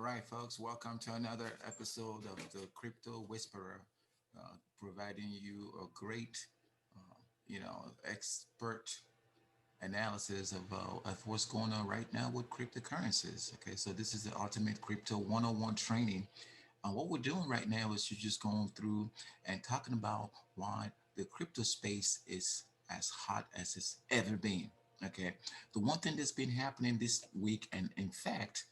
All right, folks, welcome to another episode of the Crypto Whisperer, providing you a great, expert analysis of what's going on right now with cryptocurrencies. Okay, so this is the ultimate Crypto 101 training. What we're doing right now is you're just going through and talking about why the crypto space is as hot as it's ever been. Okay, the one thing that's been happening this week, and in fact,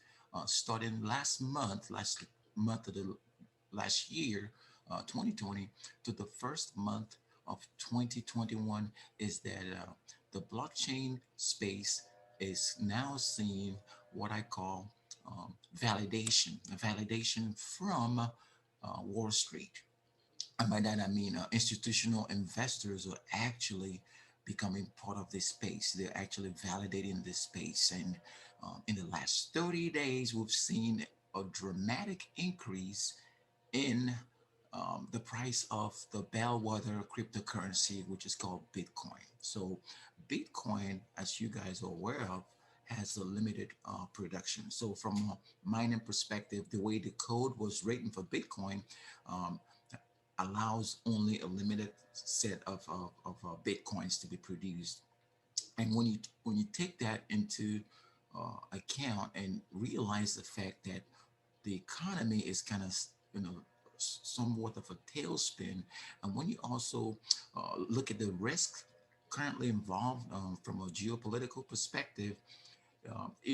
starting last month of the last year, 2020, to the first month of 2021, is that the blockchain space is now seeing what I call validation from Wall Street. And by that I mean institutional investors are actually becoming part of this space. They're actually validating this space. And in the last 30 days, we've seen a dramatic increase in the price of the bellwether cryptocurrency, which is called Bitcoin. So, Bitcoin, as you guys are aware of, has a limited production. So, from a mining perspective, the way the code was written for Bitcoin um, allows only a limited set of Bitcoins to be produced. And when you take that into account and realize the fact that the economy is kind of somewhat of a tailspin, and when you also look at the risk currently involved from a geopolitical perspective,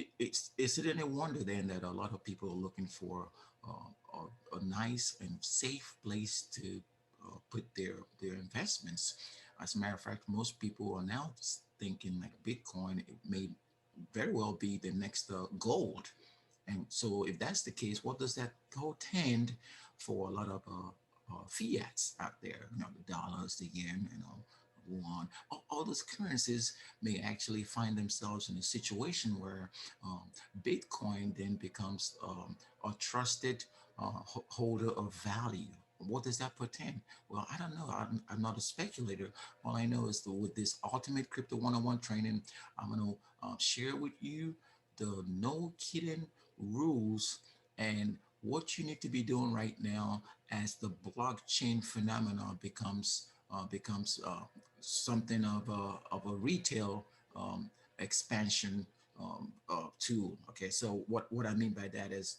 is it any wonder then that a lot of people are looking for a nice and safe place to put their investments? As a matter of fact, most people are now thinking like Bitcoin, it may very well be the next gold. And so, if that's the case, what does that portend for a lot of fiats out there? The dollars, the yen, won. All those currencies may actually find themselves in a situation where um, Bitcoin then becomes a trusted holder of value. What does that portend? Well, I don't know. I'm not a speculator. All I know is that with this ultimate Crypto 101 training, I'm going to share with you the no kidding rules and what you need to be doing right now as the blockchain phenomenon becomes something of a retail expansion tool. Okay, so what I mean by that is,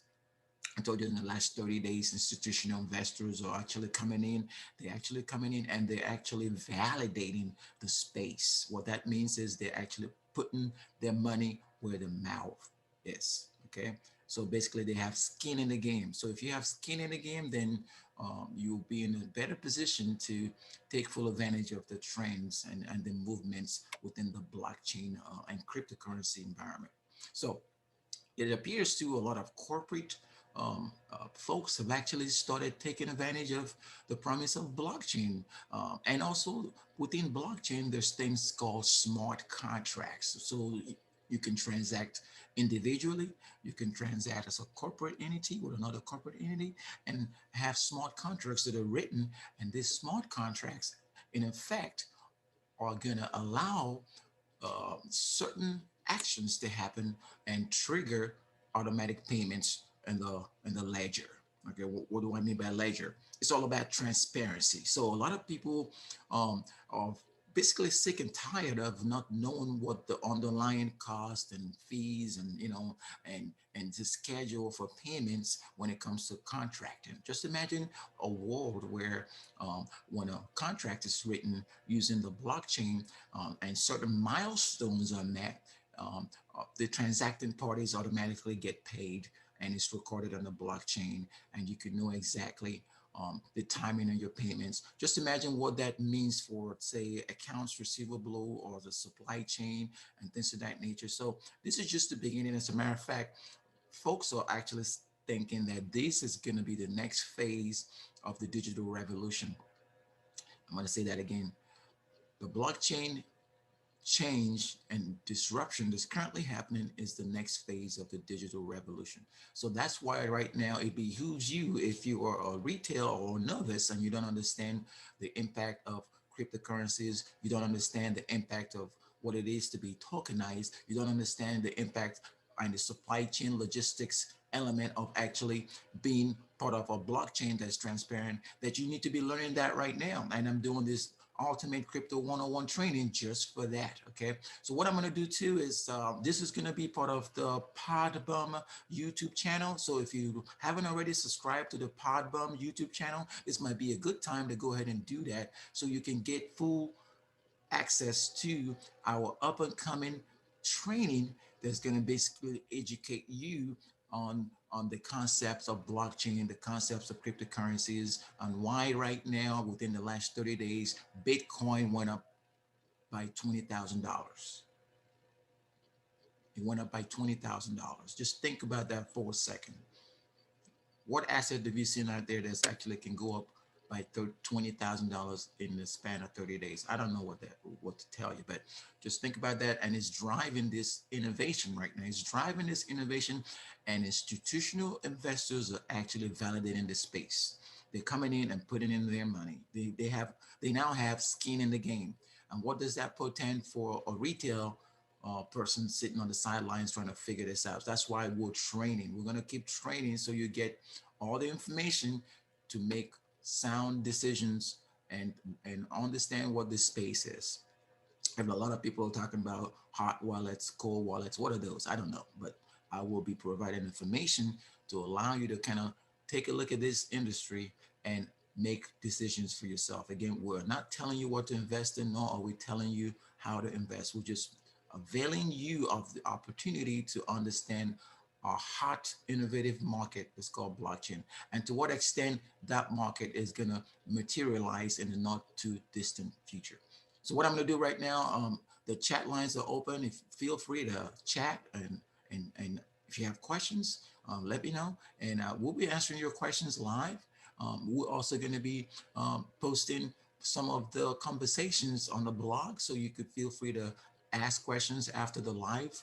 I told you in the last 30 days, institutional investors are actually coming in. They're actually coming in and they're actually validating the space. What that means is they're actually putting their money where the mouth is. Okay. So basically, they have skin in the game. So if you have skin in the game, then you'll be in a better position to take full advantage of the trends and the movements within the blockchain and cryptocurrency environment. So it appears to a lot of corporate folks have actually started taking advantage of the promise of blockchain. And also within blockchain, there's things called smart contracts. So you can transact individually, you can transact as a corporate entity with another corporate entity, and have smart contracts that are written. And these smart contracts, in effect, are going to allow certain actions to happen and trigger automatic payments in the ledger. Okay, what do I mean by ledger? It's all about transparency. So a lot of people are basically sick and tired of not knowing what the underlying cost and fees and and the schedule for payments when it comes to contracting. Just imagine a world where when a contract is written using the blockchain and certain milestones are met, the transacting parties automatically get paid and it's recorded on the blockchain, and you can know exactly the timing of your payments. Just imagine what that means for, say, accounts receivable or the supply chain and things of that nature. So this is just the beginning. As a matter of fact, folks are actually thinking that this is going to be the next phase of the digital revolution. I'm going to say that again. The blockchain change and disruption that's currently happening is the next phase of the digital revolution. So that's why right now it behooves you, if you are a retail or a novice and you don't understand the impact of cryptocurrencies, you don't understand the impact of what it is to be tokenized, you don't understand the impact and the supply chain logistics element of actually being part of a blockchain that's transparent, that you need to be learning that right now. And I'm doing this ultimate crypto 101 training just for that. Okay, so what I'm going to do too is this is going to be part of the Podbum YouTube channel. So if you haven't already subscribed to the Podbum YouTube channel, this might be a good time to go ahead and do that, so you can get full access to our up and coming training that's going to basically educate you on the concepts of blockchain, the concepts of cryptocurrencies, and why right now within the last 30 days Bitcoin went up by $20,000. It went up by $20,000. Just think about that for a second. What asset have you seen out there that's actually can go up by $20,000 in the span of 30 days? I don't know what to tell you, but just think about that. And it's driving this innovation right now. It's driving this innovation, and institutional investors are actually validating the space. They're coming in and putting in their money. They now have skin in the game. And what does that portend for a retail person sitting on the sidelines trying to figure this out? That's why we're training. We're going to keep training so you get all the information to make sound decisions and understand what this space is. And a lot of people are talking about hot wallets, cold wallets. What are those? I don't know, but I will be providing information to allow you to kind of take a look at this industry and make decisions for yourself. Again, we're not telling you what to invest in, nor are we telling you how to invest. We're just availing you of the opportunity to understand a hot, innovative market that's called blockchain, and to what extent that market is going to materialize in the not too distant future. So what I'm going to do right now, the chat lines are open. If feel free to chat, and if you have questions, let me know, and we'll be answering your questions live. We're also going to be posting some of the conversations on the blog, so you could feel free to ask questions after the live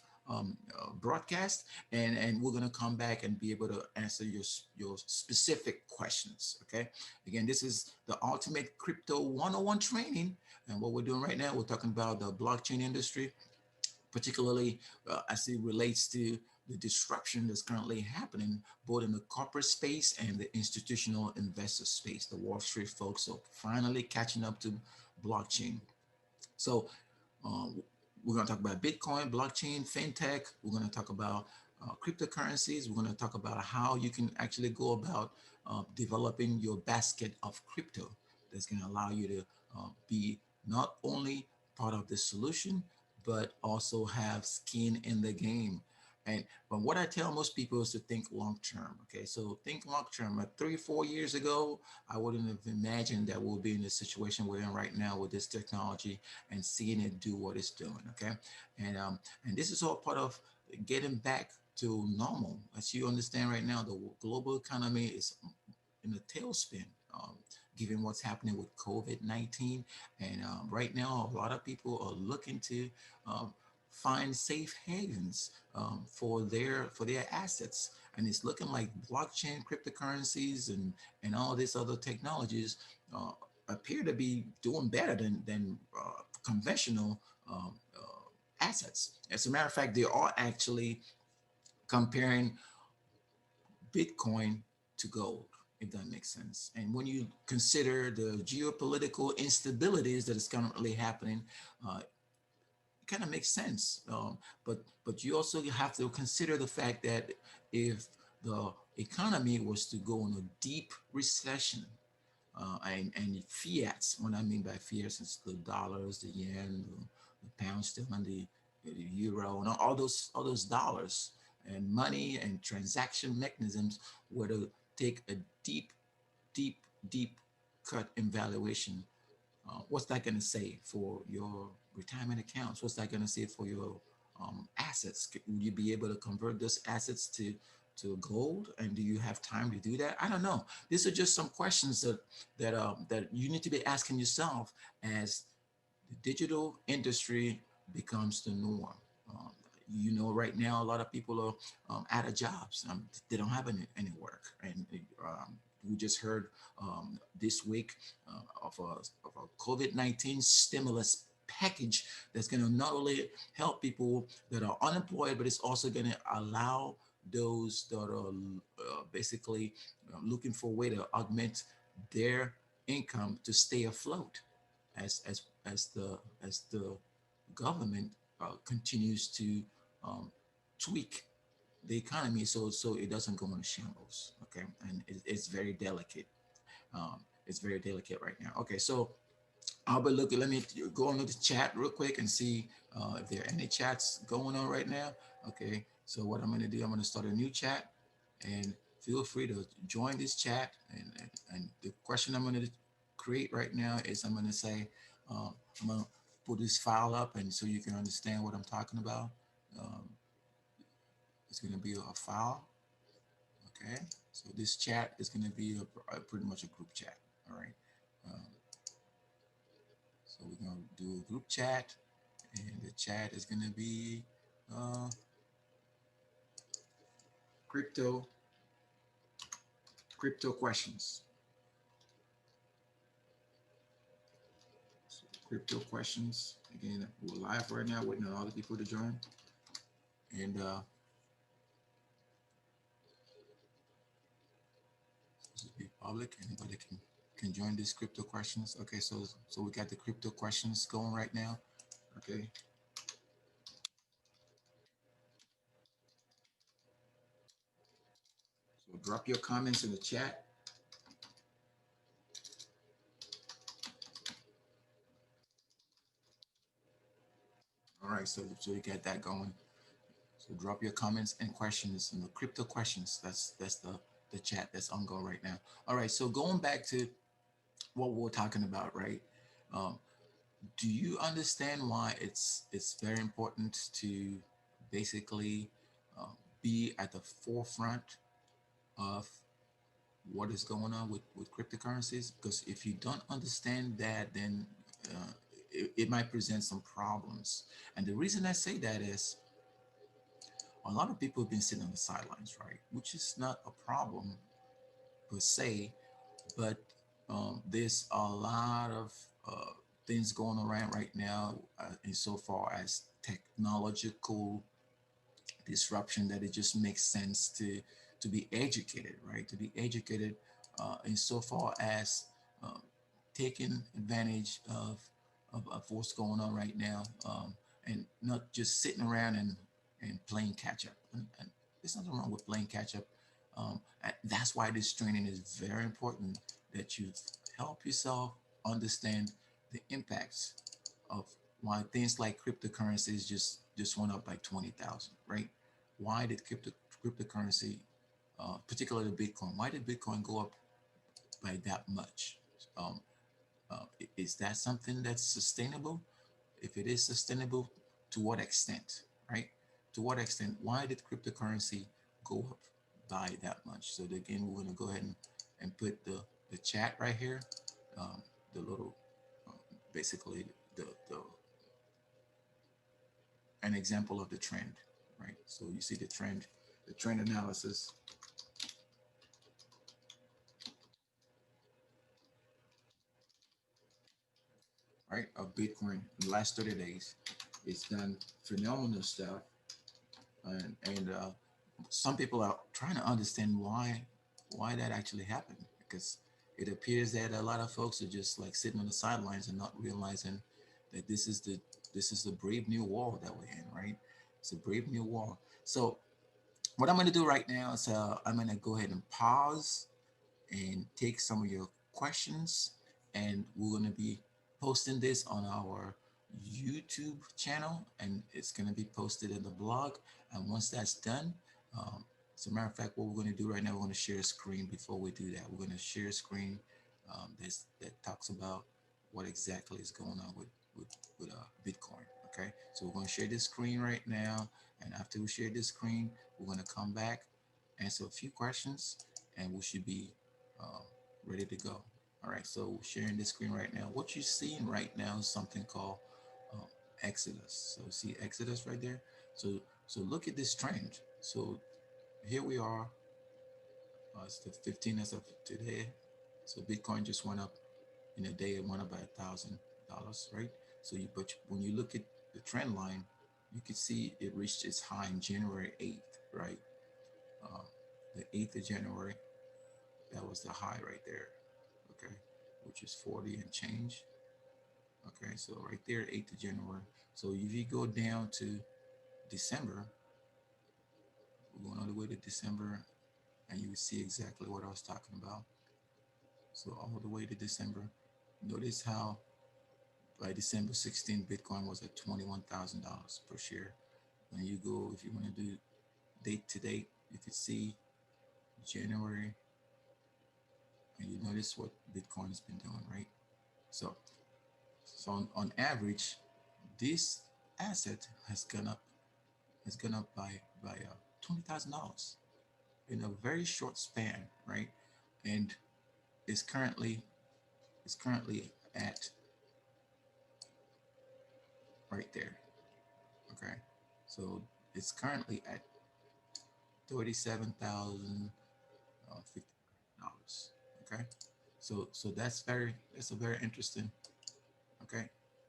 broadcast, and we're going to come back and be able to answer your specific questions. Okay, again, this is the ultimate crypto 101 training, and what we're doing right now, we're talking about the blockchain industry, particularly as it relates to the disruption that's currently happening both in the corporate space and the institutional investor space. The Wall Street folks are finally catching up to blockchain. So um, we're going to talk about Bitcoin, blockchain, fintech. We're going to talk about cryptocurrencies. We're going to talk about how you can actually go about developing your basket of crypto that's going to allow you to be not only part of the solution, but also have skin in the game. And but what I tell most people is to think long term. Okay, so think long term. Like 3 4 years ago, I wouldn't have imagined that we'll be in the situation we're in right now with this technology and seeing it do what it's doing. Okay, and this is all part of getting back to normal. As you understand right now, the global economy is in a tailspin. Given what's happening with COVID-19, and right now a lot of people are looking to um, find safe havens for their assets, and it's looking like blockchain, cryptocurrencies, and all these other technologies uh, appear to be doing better than conventional assets. As a matter of fact, they are actually comparing Bitcoin to gold, if that makes sense. And when you consider the geopolitical instabilities that is currently happening, it kind of makes sense. But you also have to consider the fact that if the economy was to go in a deep recession, and fiats, what I mean by fiats is the dollars, the yen, the pound sterling, the euro, and all those dollars and money and transaction mechanisms were to take a deep, deep, deep cut in valuation. What's that going to say for your retirement accounts? What's that going to say for your assets? Would you be able to convert those assets to gold? And do you have time to do that? I don't know. These are just some questions that you need to be asking yourself as the digital industry becomes the norm. Um, right now, a lot of people are out of jobs. They don't have any work. And we just heard this week of a COVID-19 stimulus package that's going to not only help people that are unemployed, but it's also going to allow those that are basically looking for a way to augment their income to stay afloat as the government continues to um, tweak the economy so it doesn't go into shambles. Okay, and it's very delicate. It's very delicate right now. Okay, so I'll be looking. Let me go on to the chat real quick and see if there are any chats going on right now. Okay, so what I'm going to do, I'm going to start a new chat, and feel free to join this chat. And the question I'm going to create right now is I'm going to say, I'm going to put this file up, and so you can understand what I'm talking about. Um, it's going to be a file. Okay, so this chat is going to be pretty much a group chat. All right. Um, so we're going to do a group chat, and the chat is going to be uh, crypto crypto questions. So crypto questions. Again, we're live right now, waiting on all the people to join, and this will be public. Anybody can join these crypto questions. Okay, so we got the crypto questions going right now. Okay, so drop your comments in the chat. All right, so you got that going. So drop your comments and questions in the crypto questions. That's the chat that's ongoing right now. All right, so going back to what we're talking about, right? Um, do you understand why it's very important to basically be at the forefront of what is going on with cryptocurrencies? Because if you don't understand that, then it might present some problems. And the reason I say that is a lot of people have been sitting on the sidelines, right? Which is not a problem per se, but there's a lot of things going around right now insofar as technological disruption that it just makes sense to be educated, right? To be educated insofar as um, taking advantage of what's going on right now, and not just sitting around and playing catch up. And there's nothing wrong with playing catch up. That's why this training is very important, that you help yourself understand the impacts of why things like cryptocurrencies just went up by 20,000, right? Why did cryptocurrency, particularly Bitcoin, why did Bitcoin go up by that much? Um, is that something that's sustainable? If it is sustainable, to what extent, right? To what extent? Why did cryptocurrency go up by that much? So again, we're going to go ahead and put the chat right here, um, the little, basically the an example of the trend, right? So you see the trend analysis, right, of Bitcoin in the last 30 days. It's done phenomenal stuff, and some people are trying to understand why that actually happened, because it appears that a lot of folks are just like sitting on the sidelines and not realizing that this is the brave new world that we're in, right? It's a brave new world. So what I'm going to do right now is I'm going to go ahead and pause and take some of your questions. And we're going to be posting this on our YouTube channel, and it's going to be posted in the blog. And once that's done, as a matter of fact, what we're going to do right now, we're going to share a screen. Before we do that, we're going to share a screen that talks about what exactly is going on with Bitcoin. Okay, so we're going to share this screen right now, and after we share this screen, we're going to come back, answer a few questions, and we should be uh, ready to go. All right, so sharing this screen right now. What you're seeing right now is something called um, Exodus. So see Exodus right there. So look at this trend. So here we are. It's the 15th of today. So Bitcoin just went up in a day. It went up by $1,000, right? So when you look at the trend line, you can see it reached its high in January 8th, right? Uh, the 8th of January, that was the high right there, okay, which is 40 and change. Okay, so right there, 8th of January. So if you go down to December, we're going all the way to December, and you will see exactly what I was talking about. So all the way to December, notice how by December 16th, Bitcoin was at $21,000 per share. When you go, if you want to do date to date, you can see January, and you notice what Bitcoin has been doing, right? So, on average, this asset has gone up by $20,000 in a very short span, right? And is currently is currently at right there. Okay, so it's currently at $37,050. Okay, so that's a very interesting. Okay,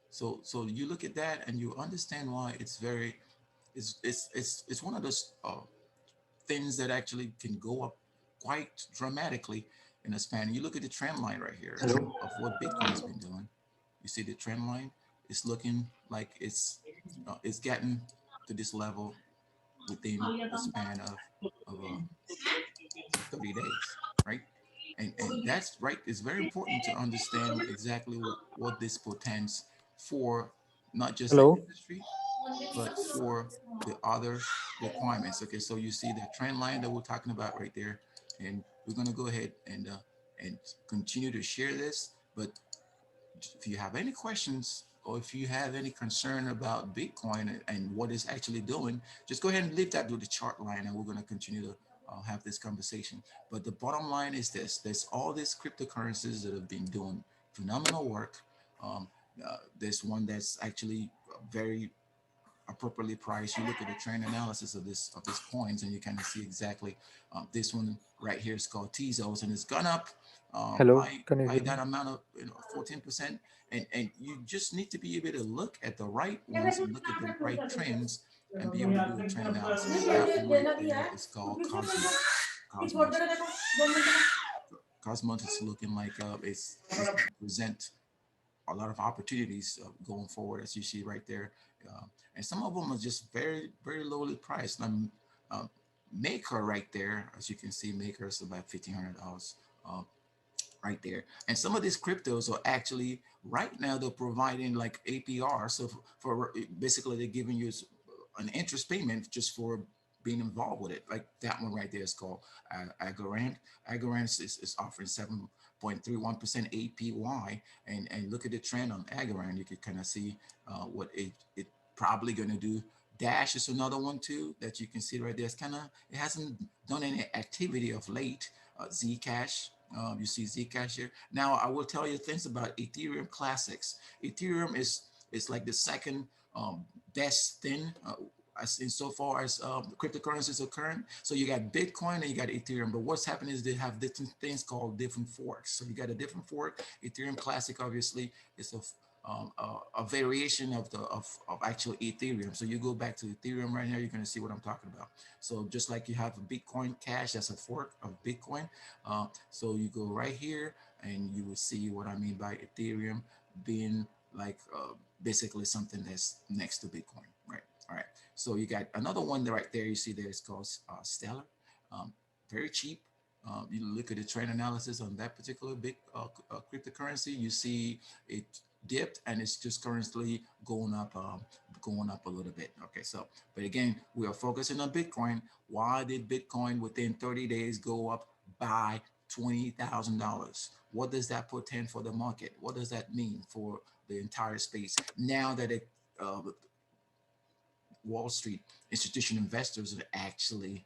so you look at that and you understand why it's one of those things that actually can go up quite dramatically in a span. And you look at the trend line right here Hello. of what Bitcoin's been doing. You see the trend line. It's looking like it's getting to this level within a span of 30 days, right? And that's right. It's very important to understand exactly what this portends for not just the Hello. industry, but for the other requirements. Okay, so you see the trend line that we're talking about right there, and we're gonna go ahead and continue to share this. But if you have any questions or if you have any concern about Bitcoin and what it's actually doing, just go ahead and leave that to the chart line, and we're gonna continue to have this conversation. But the bottom line is this: there's all these cryptocurrencies that have been doing phenomenal work. Um, there's one that's actually very appropriately priced. You look at the trend analysis of these coins, and you kind of see exactly this one right here is called Tezos, and it's gone up Hello. Can you by hear that me? amount of 14%. And you just need to be able to look at the right ones and look at the right trends and be able to do a trend analysis. That one right there is called Cosmos. Cosmos is looking like it's going to present a lot of opportunities going forward, as you see right there. And some of them are just very lowly priced. Um, Maker right there, as you can see, Maker is about $1,500 right there. And some of these cryptos are actually right now they're providing like APR. So basically they're giving you an interest payment just for being involved with it. Like that one right there is called Agorand. Agorand is offering 7.31% APY. And look at the trend on Agorand. You can kind of see what it probably going to do. Dash is another one too that you can see right there. It hasn't done any activity of late. Zcash, you see Zcash here. Now I will tell you things about Ethereum Classics. Ethereum is like the second best thing as insofar as cryptocurrencies are current. So you got Bitcoin and you got Ethereum. But what's happening is they have different things called different forks. So you got a different fork. Ethereum Classic obviously is a variation of actual Ethereum. So you go back to Ethereum right here, you're going to see what I'm talking about. So just like you have a Bitcoin Cash, that's a fork of Bitcoin. So you go right here and you will see what I mean by Ethereum being like basically something that's next to Bitcoin, right? All right. So you got another one right there. You see there it's called Stellar, very cheap. You look at the trend analysis on that particular big cryptocurrency. You see it dipped and it's just currently going up a little bit. Okay, so but again, we are focusing on Bitcoin. Why did Bitcoin within 30 days go up by $20,000? What does that portend for the market? What does that mean for the entire space now that Wall Street institutional investors are actually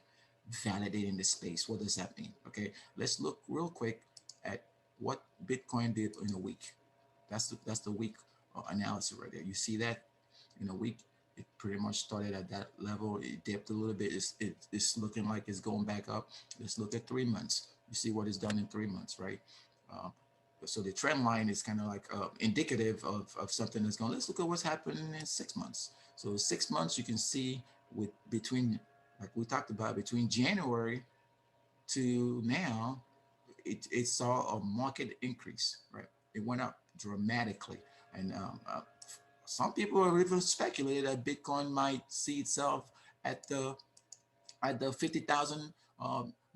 validating the space? What does that mean? Okay, let's look real quick at what Bitcoin did in a week. That's the week analysis right there. You see that in a week, it pretty much started at that level. It dipped a little bit. It's looking like it's going back up. Let's look at 3 months. You see what it's done in 3 months, right? Uh, So the trend line is kind of like indicative of something that's going. Let's look at what's happening in 6 months. So 6 months, you can see with between, like we talked about, between January to now, it saw a market increase, right? It went up dramatically, and some people are even speculated that Bitcoin might see itself at the 50,000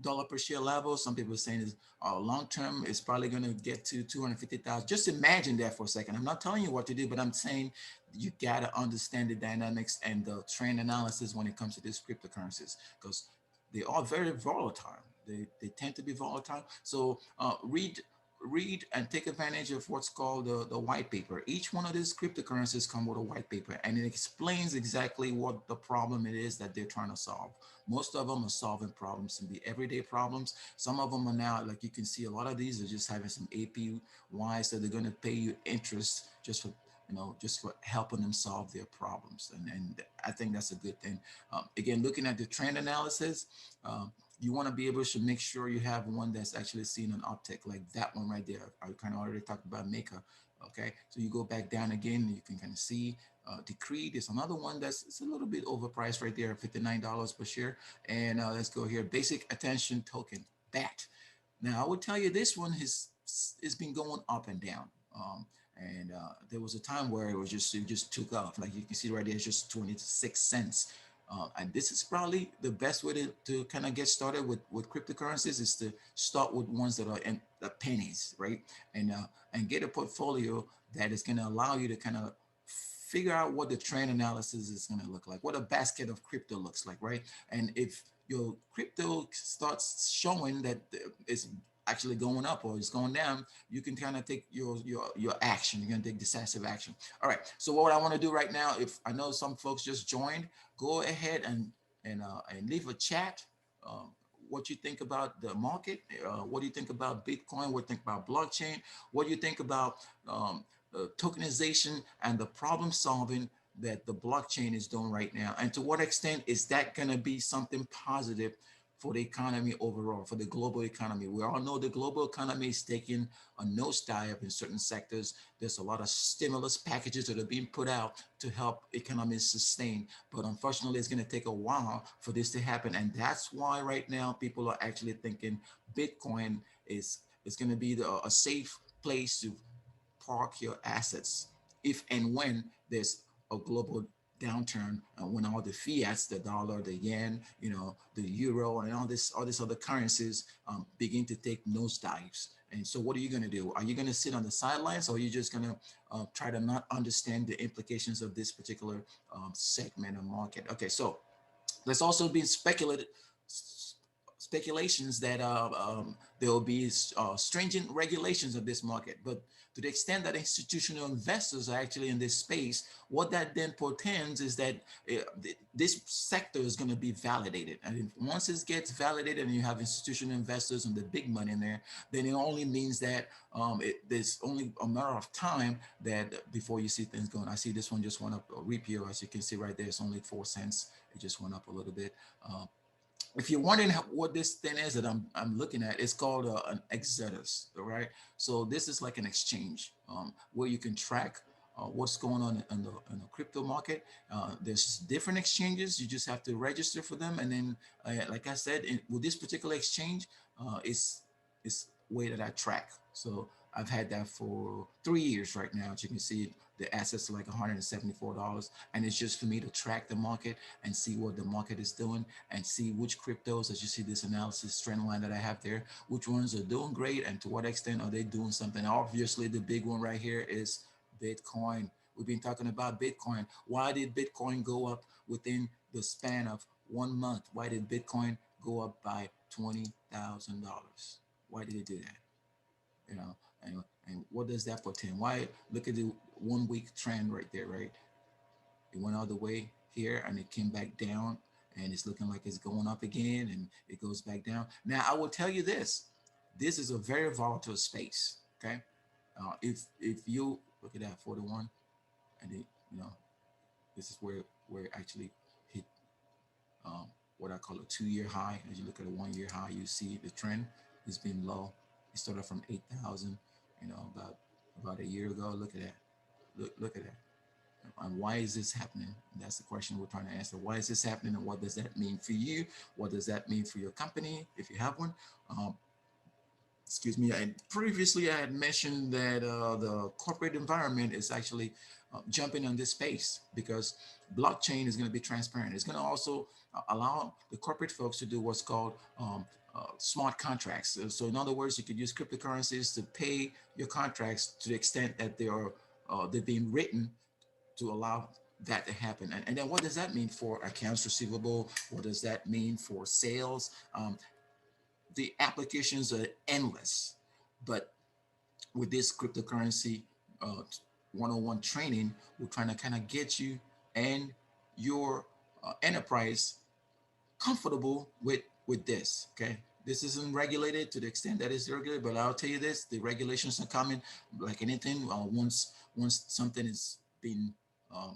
dollar per share level. Some people are saying is long term it's probably going to get to 250,000. Just imagine that for a second. I'm not telling you what to do, but I'm saying you got to understand the dynamics and the trend analysis when it comes to these cryptocurrencies, because they are very volatile. They tend to be volatile. So read and take advantage of what's called the white paper. Each one of these cryptocurrencies come with a white paper, and it explains exactly what the problem it is that they're trying to solve. Most of them are solving problems and be everyday problems. Some of them are now, like you can see, a lot of these are just having some APY, so they're going to pay you interest just for just for helping them solve their problems. And I think that's a good thing. Again, looking at the trend analysis, you want to be able to make sure you have one that's actually seeing an uptick, like that one right there. I kind of already talked about Maker. Okay, so you go back down again, you can kind of see Decree. There's another one that's it's a little bit overpriced right there, $59 per share. And let's go here, basic attention token, BAT. Now I would tell you this one has been going up and down. And there was a time where it just took off. Like you can see right there, it's just 26 cents. And this is probably the best way to kind of get started with cryptocurrencies is to start with ones that are in the pennies, right? And get a portfolio that is going to allow you to kind of figure out what the trend analysis is going to look like, what a basket of crypto looks like, right? And if your crypto starts showing that it's actually going up or it's going down, you can kind of take your action. You're gonna take decisive action. All right. So what I want to do right now, if I know some folks just joined, go ahead and leave a chat. Um, what you think about the market? What do you think about Bitcoin? What do you think about blockchain? What do you think about tokenization and the problem solving that the blockchain is doing right now? And to what extent is that going to be something positive for the economy overall, for the global economy? We all know the global economy is taking a nosedive in certain sectors. There's a lot of stimulus packages that are being put out to help economies sustain. But unfortunately, it's going to take a while for this to happen. And that's why right now people are actually thinking Bitcoin is going to be a safe place to park your assets if and when there's a global downturn, when all the fiats, the dollar, the yen, the euro, and all these other currencies begin to take nosedives. And so, what are you going to do? Are you going to sit on the sidelines, or are you just going to try to not understand the implications of this particular segment of market? Okay, so there's also been speculations that there will be stringent regulations of this market. But to the extent that institutional investors are actually in this space, what that then portends is that this sector is going to be validated. And once it gets validated and you have institutional investors and the big money in there, then it only means that there's only a matter of time that before you see things going. I see this one just went up a repeal. As you can see right there, it's only 4 cents. It just went up a little bit. If you're wondering what this thing is that I'm looking at, it's called an Exodus, all right? So this is like an exchange where you can track what's going on in the crypto market. There's different exchanges. You just have to register for them. And then, like I said, with this particular exchange, it's way that I track. So I've had that for 3 years right now. As you can see, the assets are like $174. And it's just for me to track the market and see what the market is doing and see which cryptos, as you see this analysis trend line that I have there, which ones are doing great and to what extent are they doing something. Obviously, the big one right here is Bitcoin. We've been talking about Bitcoin. Why did Bitcoin go up within the span of 1 month? Why did Bitcoin go up by $20,000? Why did it do that? You know, and what does that portend? Why, look at the 1 week trend right there, right? It went all the way here and it came back down, and it's looking like it's going up again and it goes back down. Now, I will tell you this is a very volatile space. Okay. If you look at that 41 and it, this is where it actually hit what I call a 2 year high. As you look at a 1 year high, you see the trend has been low. It started from 8,000 about a year ago. Look at that. Look at that. And why is this happening? That's the question we're trying to answer. Why is this happening, and what does that mean for you? What does that mean for your company if you have one? Um, Excuse me. And previously, I had mentioned that the corporate environment is actually jumping on this space because blockchain is going to be transparent. It's going to also allow the corporate folks to do what's called smart contracts. So, in other words, you could use cryptocurrencies to pay your contracts to the extent that they're being written to allow that to happen. And then what does that mean for accounts receivable? What does that mean for sales? The applications are endless. But with this cryptocurrency uh, 101 training, we're trying to kind of get you and your enterprise comfortable with this. Okay, this isn't regulated to the extent that it's regulated, but I'll tell you this: the regulations are coming. Like anything, once something is being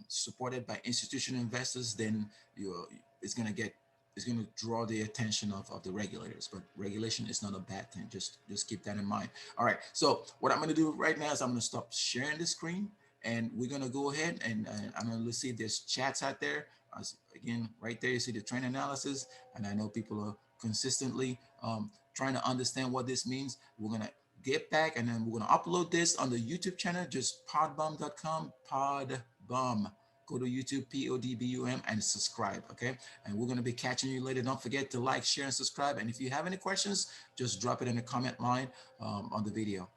supported by institutional investors, then you it's gonna get it's going to draw the attention of the regulators. But regulation is not a bad thing. Just keep that in mind. All right. So what I'm going to do right now is I'm going to stop sharing the screen, and we're going to go ahead and I'm going to see if there's chats out there. Again, right there, you see the trend analysis, and I know people are consistently trying to understand what this means. We're going to get back, and then we're going to upload this on the YouTube channel, just podbum.com, podbum. Go to YouTube, PODBUM, and subscribe, okay? And we're going to be catching you later. Don't forget to like, share, and subscribe. And if you have any questions, just drop it in the comment line on the video.